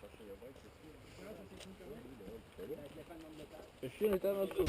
chercher le bike aussi. Ouais, ça s'écrit comment? Oui, Avec les fans de métal. le chien est avant tout.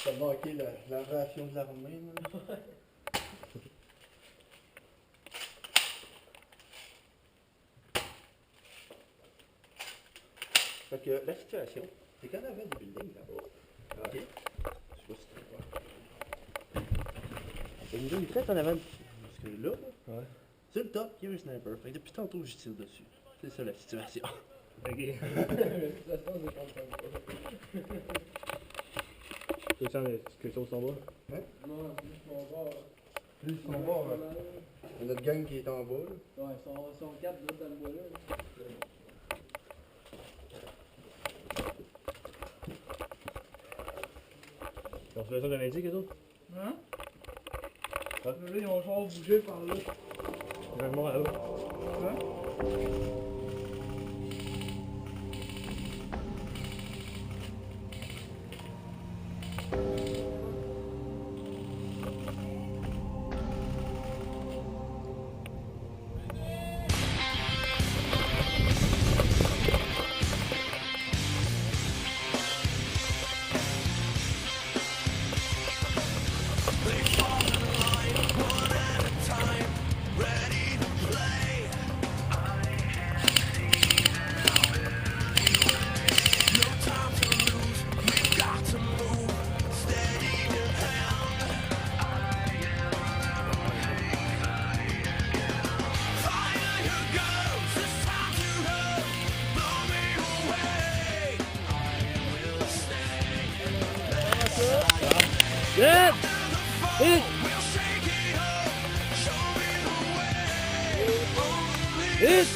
Ça va manquer la ration de l'armée. Fait que la situation, c'est qu'on avait du building là-bas. Ok. Je sais pas si tu vois. Il y a une faite en avant. Parce que là, sur le top, il y a un sniper. Fait que depuis tantôt, je tire dessus. C'est ça la situation. Ok. La situation, c'est comme ça. Tu sens quelque chose en bas? Hein? Non, c'est juste mon bord. Plus ils sont bas, il y a notre gang qui est en bas. Là. Ouais, ils sont 4 d'autres dans le bois là. On se fait ça de l'indique et tout? Hein? Là, ils vont genre bouger par là. Vraiment là. Yeah! Hit! Hit!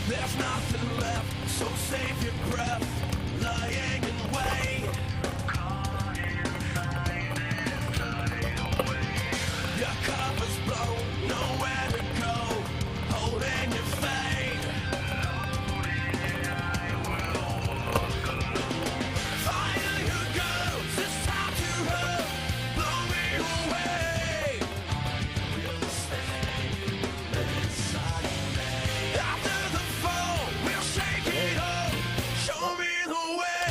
There's nothing left, so save your breath, lying in wait. Your cover's blown, nowhere to go, holding your fate. Fire your ghost, it's time to hurt, blow me away. After the fall, we'll shake it up, show me the way.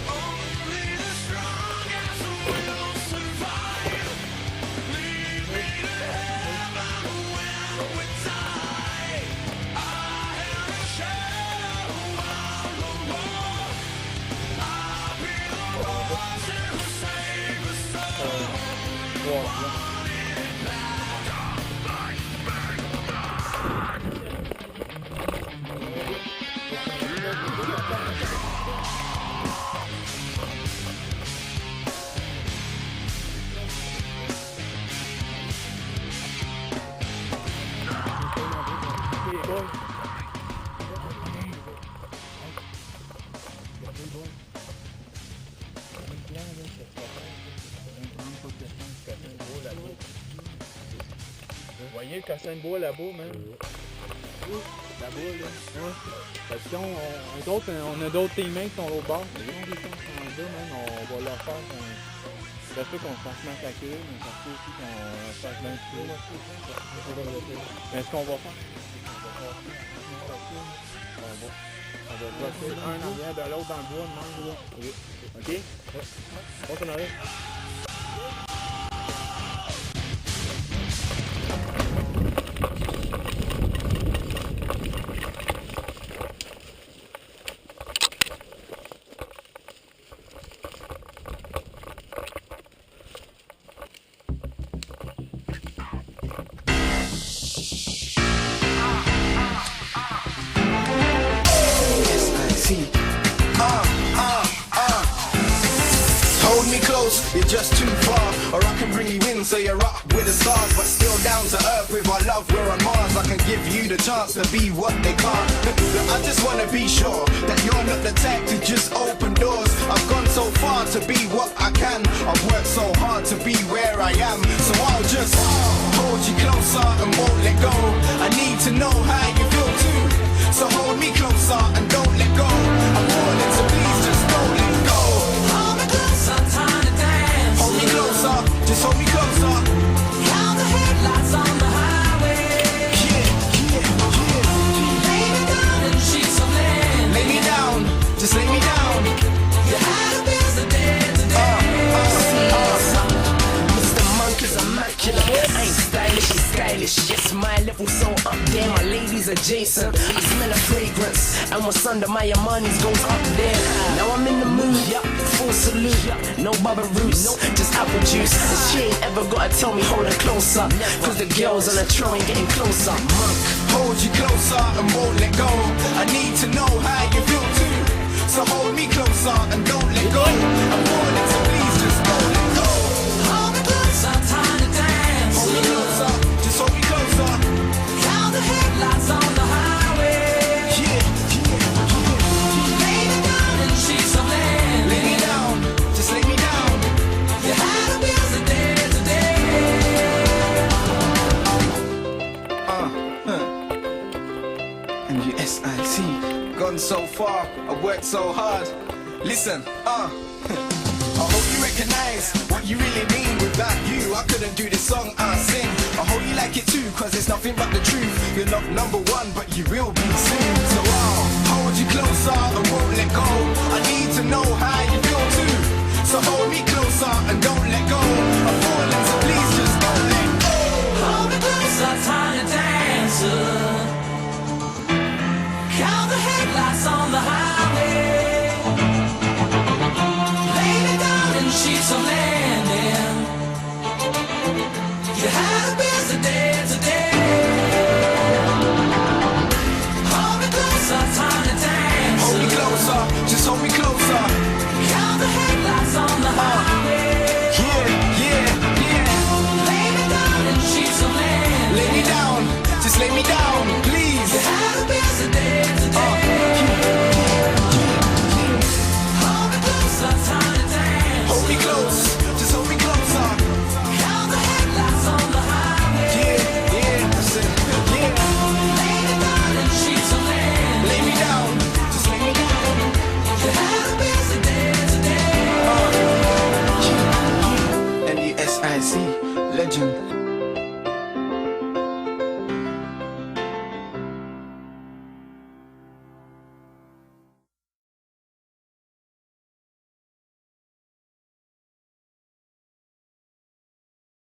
Only the strongest will survive. Lead me to heaven when we die. I am a shadow on the wall. I'll be the one to save us all. Vous voyez le cassin de bois là-bas, man? Là-bas, là. Ouais. Parce qu'on on a d'autres teammates qui sont au bord. Les gens qui sont là, man, on va leur faire ça fait qu'on se fasse massacrer, mais ça fait aussi qu'on se fasse bien tuer. Mais ce qu'on va faire, on va passer un en arrière de l'autre dans le bois, de même, là. OK? On s'en arrive. Hold me close, you're just too far. Or I can bring you in so you're up with the stars, but still down to earth with our love, we're on Mars. I can give you the chance to be what they can't. I just wanna be sure that you're not the type to just open doors. I've gone so far to be what I can. I've worked so hard to be where I am. So I'll just hold you closer and won't let go. I need to know how you feel too. So hold me closer and don't let go. I'm warning, so please just don't let go. Hold me closer, time to dance. Hold me closer, just hold me closer. Count the headlights on the highway. Yeah. Lay me down in sheets of land. Lay me down, just lay me down. You had a busy day today. Mr. Monkey's immaculate. I ain't stylish, she's stylish. Yes, my level's so up there. My ladies adjacent. I smell a fragrance, and what's under my Armani's goes up there. Now I'm in the mood, full salute. No Baba Roots, just apple juice. And she ain't ever gotta tell me hold her closer, cause the girls on the train getting closer. Hold you closer and won't let go. I need to know how you feel too. So hold me closer and don't let go. I'm warning. so far, I worked so hard. Listen, I hope you recognize what you really mean. Without you, I couldn't do this song I sing. I hope you like it too, cause it's nothing but the truth. You're not number one, but you will be soon. So I'll hold you closer and won't let go. I need to know how you feel too. So hold me closer and don't let go. I'm falling, so please just don't let go. Hold me closer, tiny dancer.